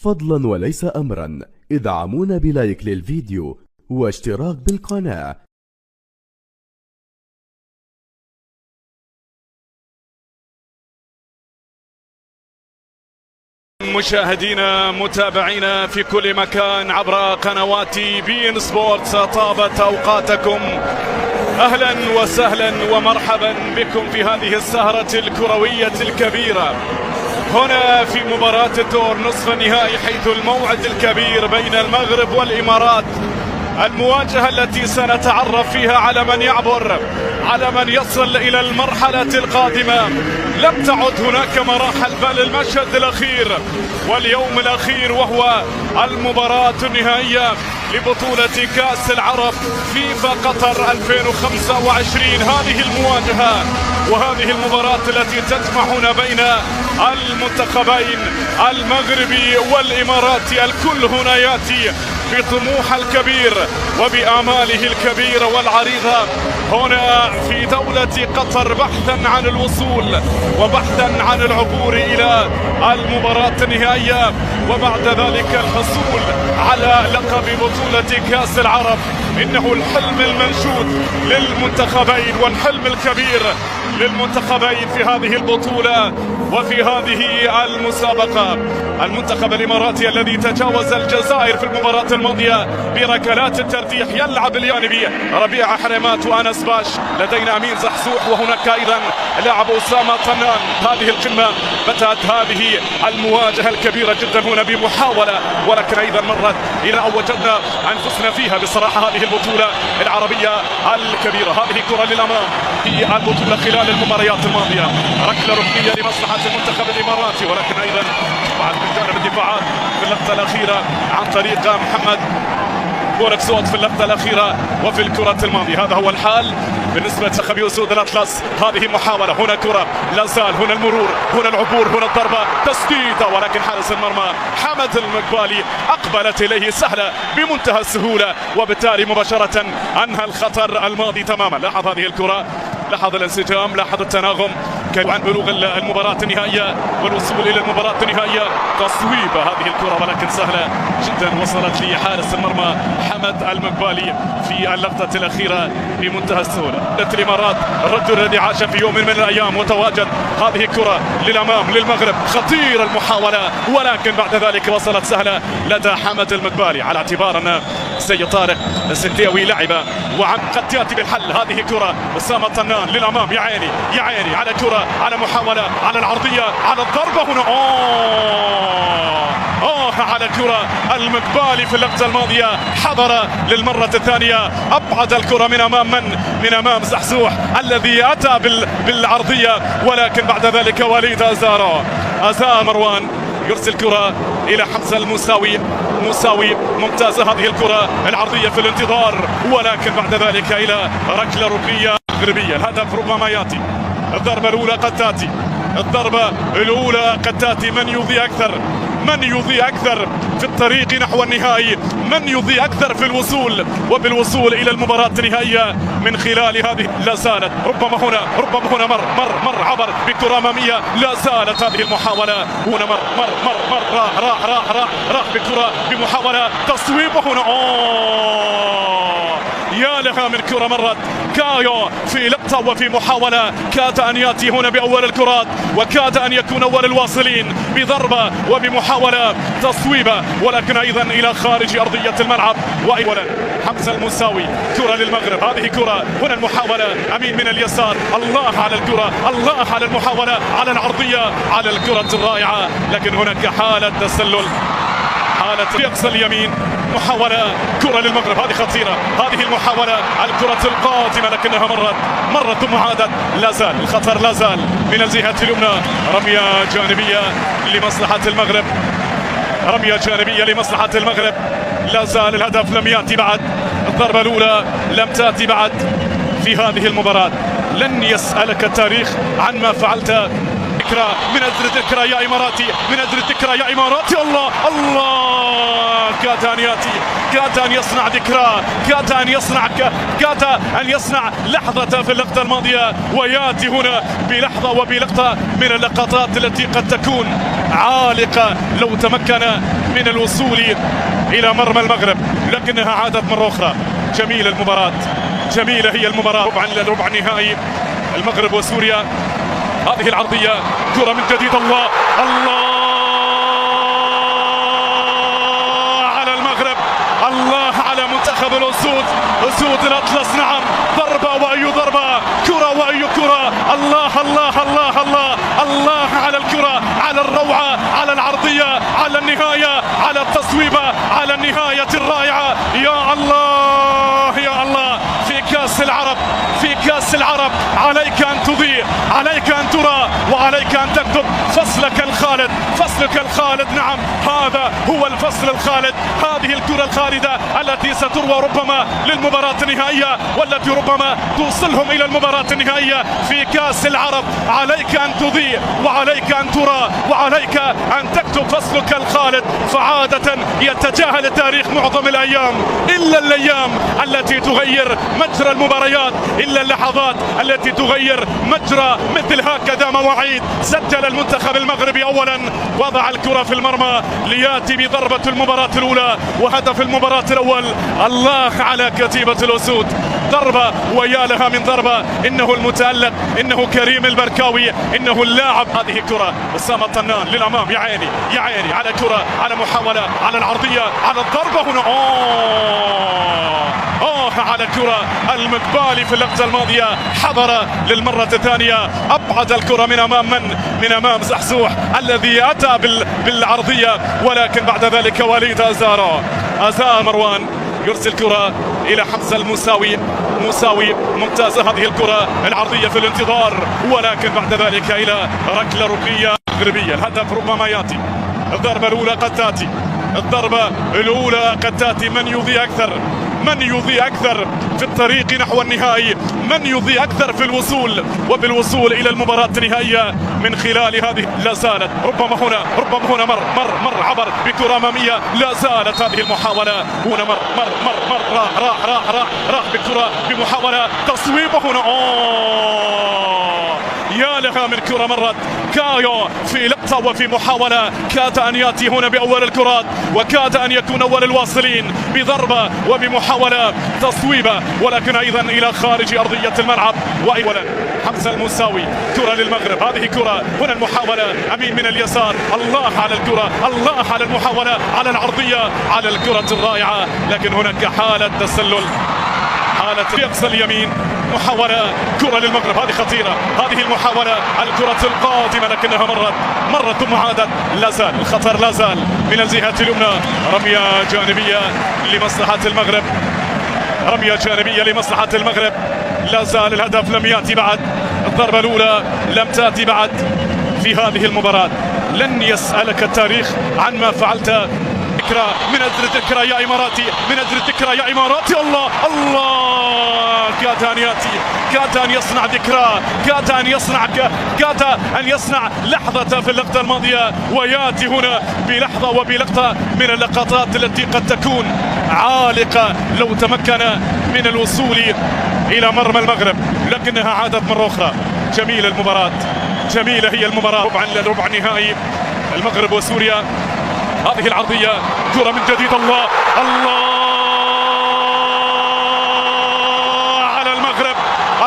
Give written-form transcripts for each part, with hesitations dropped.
فضلا وليس أمرا ادعمونا بلايك للفيديو واشتراك بالقناة. مشاهدينا متابعينا في كل مكان عبر قنوات بين سبورتس، طابت أوقاتكم. أهلا وسهلا ومرحبا بكم في هذه السهرة الكروية الكبيرة هنا في مباراة الدور نصف النهائي، حيث الموعد الكبير بين المغرب والإمارات، المواجهة التي سنتعرف فيها على من يعبر، على من يصل إلى المرحلة القادمة. لم تعد هناك مراحل بل المشهد الأخير واليوم الأخير، وهو المباراة النهائية لبطولة كأس العرب فيفا قطر 2025. هذه المواجهة وهذه المباراة التي تجمعنا بين المنتخبين المغربي والإماراتي. الكل هنا يأتي بطموح الكبير وبآماله الكبيرة والعريضة هنا في دولة قطر، بحثا عن الوصول وبحثا عن العبور إلى المباراة النهائية، وبعد ذلك الحصول على لقب بطولة كأس العرب. إنه الحلم المنشود للمنتخبين والحلم الكبير للمنتخبين في هذه البطولة وفي هذه المسابقة. المنتخب الإماراتي الذي تجاوز الجزائر في المباراة الماضية بركلات الترجيح يلعب الجانبي ربيع حريمات وأنس باش، لدينا أمين زحزوح، وهناك أيضا لاعب أسامة طنان. هذه القمة بدأت هذه المواجهة الكبيرة جدا هنا بمحاولة، ولكن أيضا مرت إلى أن وجدنا أنفسنا فيها بصراحة. هذه البطولة العربية الكبيرة، هذه كرة للأمام في البطولة خلال المباريات الماضية، ركلة ركنية لمصلحة المنتخب الإماراتي، ولكن أيضا بعد من جانب الدفاعات في اللقطة الأخيرة عن طريق محمد بوركسوت في اللقطة الأخيرة وفي الكرة الماضية. هذا هو الحال بالنسبة لخبي أسود الأطلس. هذه محاولة، هنا كرة لا زال، هنا المرور، هنا العبور، هنا الضربة، تسديدة، ولكن حارس المرمى حمد المقبالي أقبلت إليه سهلة بمنتهى السهولة، وبالتالي مباشرة أنهى الخطر الماضي تماما. لاحظ هذه الكرة، لاحظ الانسجام، لاحظ التناغم عن بلوغ المباراة النهائية والوصول إلى المباراة النهائية. تصويبة هذه الكرة ولكن سهلة جدا، وصلت لحارس المرمى حمد المقبالي في اللقطة الأخيرة بمنتهى السهولة. الإمارات الرجل الذي عاش في يوم من الأيام وتواجد. هذه الكرة للأمام للمغرب، خطيرة المحاولة، ولكن بعد ذلك وصلت سهلة لدى حمد المقبالي، على اعتبار أن سيد طارق السنديوي لعب وعن قد يأتي بالحل. هذه كرة أسامة طنان للأمام، يا عيني يا عيني على كرة، على محاولة، على العرضية، على الضربة هنا على كرة المقبالي في اللقطة الماضية حضر للمرة الثانية، أبعد الكرة من أمام من أمام زحزوح الذي أتى بالعرضية، ولكن بعد ذلك وليد أزار مروان يرسل كرة إلى حمزة الموساوي. ممتازة هذه الكرة العرضية في الانتظار، ولكن بعد ذلك إلى ركلة ركنية مغربية. الهدف ربما يأتي، الضربة الأولى قد تأتي، الضربة الأولى قد تأتي. من يضيء أكثر، من يضيء أكثر في الطريق نحو النهائي، من يضيء أكثر في الوصول وبالوصول إلى المباراة النهائية من خلال هذه. لا زالت ربما هنا مر عبر بكرة أمامية، لا زالت هذه المحاولة. هنا مر راح بكرة بمحاولة تصويبه هنا. يا لها من كرة مرت كايو في لقطة وفي محاولة، كاد أن يأتي هنا بأول الكرات وكاد أن يكون أول الواصلين بضربة وبمحاولة تصويبة، ولكن أيضا إلى خارج أرضية الملعب. وأولا حمزة الموساوي، كرة للمغرب، هذه كرة، هنا المحاولة، أمين من اليسار، الله على الكرة، الله على المحاولة، على العرضية، على الكرة الرائعة، لكن هناك حالة تسلل، حالة يقصى اليمين. محاولة، كرة للمغرب، هذه خطيرة، هذه المحاولة، الكرة القادمة لكنها مرت ثم عادت. لا زال الخطر، لا زال من الجهة اليمنى. رمية جانبية لمصلحة المغرب، رمية جانبية لمصلحة المغرب. لا زال الهدف لم يأتي بعد، الضربة الأولى لم تأتي بعد في هذه المباراة. لن يسألك التاريخ عن ما فعلت. ذكرى من أجل الذكرى يا إماراتي، من أجل الذكرى يا إماراتي. الله كاد أن يأتي، كاد أن يصنع ذكرى، كاد أن يصنع لحظة في اللقطة الماضية، ويأتي هنا بلحظة وبلقطة من اللقطات التي قد تكون عالقة لو تمكن من الوصول إلى مرمى المغرب، لكنها عادت مرة أخرى. جميلة المباراة، جميلة هي المباراة. ربع النهائي المغرب وسوريا. هذه العرضية كرة من جديد. الله الله على المغرب، الله على منتخب الأسود، أسود الأطلس. نعم، ضربة وأي ضربة، كرة وأي كرة. الله الله الله الله الله على الكرة، على الروعة، على العرضية، على النهاية، على التصويبة، على النهاية الرائعة. يا الله يا الله. في كأس العرب، في كأس العرب عليك أن تضيء، عليك أن ترى، وعليك أن تكتب فصلك الخالد، فصلك الخالد. نعم، هذا هو الفصل الخالد. هذه الكرة الخالدة التي ستروى ربما للمباراة النهائية، والتي ربما توصلهم إلى المباراة النهائية في كأس العرب. عليك أن تضيء، وعليك أن ترى، وعليك أن تكتب فصلك الخالد. فعادة يتجاهل التاريخ معظم الأيام، إلا الأيام التي تغير مجرى المباريات، إلا اللحظات التي تغير مجرى مثل هكذا مواعيد. سجل المنتخب المغربي أولا، وضع الكرة في المرمى ليأتي بضربة المباراة الأولى وهدف المباراة الأول. الله على كتيبة الأسود، ضربة ويا لها من ضربة. إنه المتألق، إنه كريم البركاوي، إنه اللاعب. هذه كرة أسامة طنان للأمام. يا عيني يا عيني على كرة، على محاولة، على العرضية، على الضربة هنا. على كرة المقبالي في اللقطة الماضية حضر للمرة الثانية، أبعد الكرة من أمام من أمام زحزوح الذي أتى بالعرضية، ولكن بعد ذلك وليد أزار مروان يرسل كرة إلى حمزة الموساوي. موساوي ممتازة هذه الكرة العرضية في الانتظار، ولكن بعد ذلك إلى ركلة ركنية مغربية. الهدف ربما يأتي، الضربة الأولى قد تأتي، الضربة الأولى قد تأتي. من يضيء أكثر، من يضيء أكثر في الطريق نحو النهائي، من يضيء أكثر في الوصول وبالوصول إلى المباراة النهائية من خلال هذه. لا زالت ربما هنا مر عبر بكرة أمامية. لا زالت هذه المحاولة هنا مر راح بكرة بمحاولة تصويبه هنا. يا لها من كرة مرت كايو في لقطة وفي محاولة. كاد أن يأتي هنا بأول الكرات، وكاد أن يكون أول الواصلين بضربة وبمحاولة تصويبة، ولكن أيضا إلى خارج أرضية الملعب. وأولا حمزة الموساوي، كرة للمغرب. هذه كرة هنا المحاولة أمين من اليسار. الله على الكرة، الله على المحاولة، على العرضية، على الكرة الرائعة. لكن هناك حالة تسلل، حالة في أقصى اليمين. محاولة كرة للمغرب، هذه خطيرة، هذه المحاولة، الكرة القادمة، لكنها مرت ثم عادت. لا زال الخطر، لا زال من الجهة اليمنى. رمية جانبية لمصلحة المغرب، رمية جانبية لمصلحة المغرب. لا زال الهدف لم يأتي بعد، الضربة الأولى لم تأتي بعد في هذه المباراة. لن يسألك التاريخ عن ما فعلت. ذكرى من أجل الذكرى يا إماراتي، من أجل الذكرى يا إماراتي. الله الله، كاد أن يأتي، كاد أن يصنع ذكرى، كاد أن يصنع لحظة في اللقطة الماضية، ويأتي هنا بلحظة وبلقطة من اللقطات التي قد تكون عالقة لو تمكن من الوصول إلى مرمى المغرب، لكنها عادت مرة أخرى. جميلة المباراة، جميلة هي المباراة. ربع النهائي المغرب وسوريا. هذه العرضية كرة من جديد. الله الله على المغرب،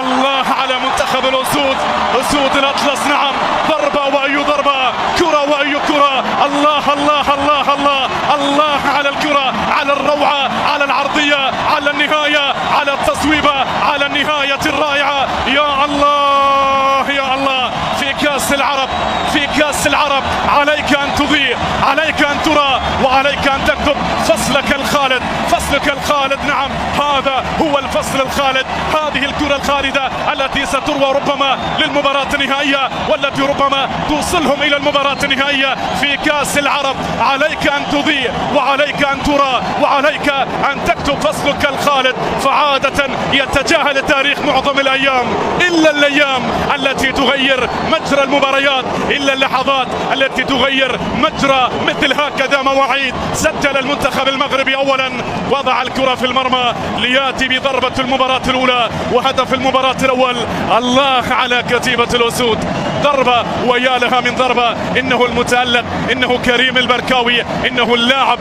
الله على منتخب الأسود، أسود الأطلس. نعم، ضربة وأي ضربة، كرة وأي كرة. الله الله الله الله الله على الكرة، على الروعة، على العرضية، على النهاية، على التصويبة، على النهاية الرائعة. يا الله يا الله. في كأس العرب، في كأس العرب عليك أن تضيء، عليك أن ترى، وعليك أن تكتب فصلك الخالد، فصلك الخالد. نعم، هذا هو الفصل الخالد. هذه الكرة الخالدة التي ستروى ربما للمباراة النهائية، والتي ربما توصلهم إلى المباراة النهائية في كأس العرب. عليك أن تضيء، وعليك أن ترى، وعليك أن تكتب فصلك الخالد. فعادة يتجاهل التاريخ معظم الأيام، إلا الأيام التي تغير مجرى المباريات، إلا اللحظات التي تغير مجرى مثل هكذا مواعيد. سجل المنتخب المغربي أولا، وضع الكرة في المرمى لياتي بضربة المباراة الأولى وهدف المباراة الأول. الله على كتيبة الأسود، ضربة ويا لها من ضربة. إنه المتألق، إنه كريم البركاوي، إنه اللاعب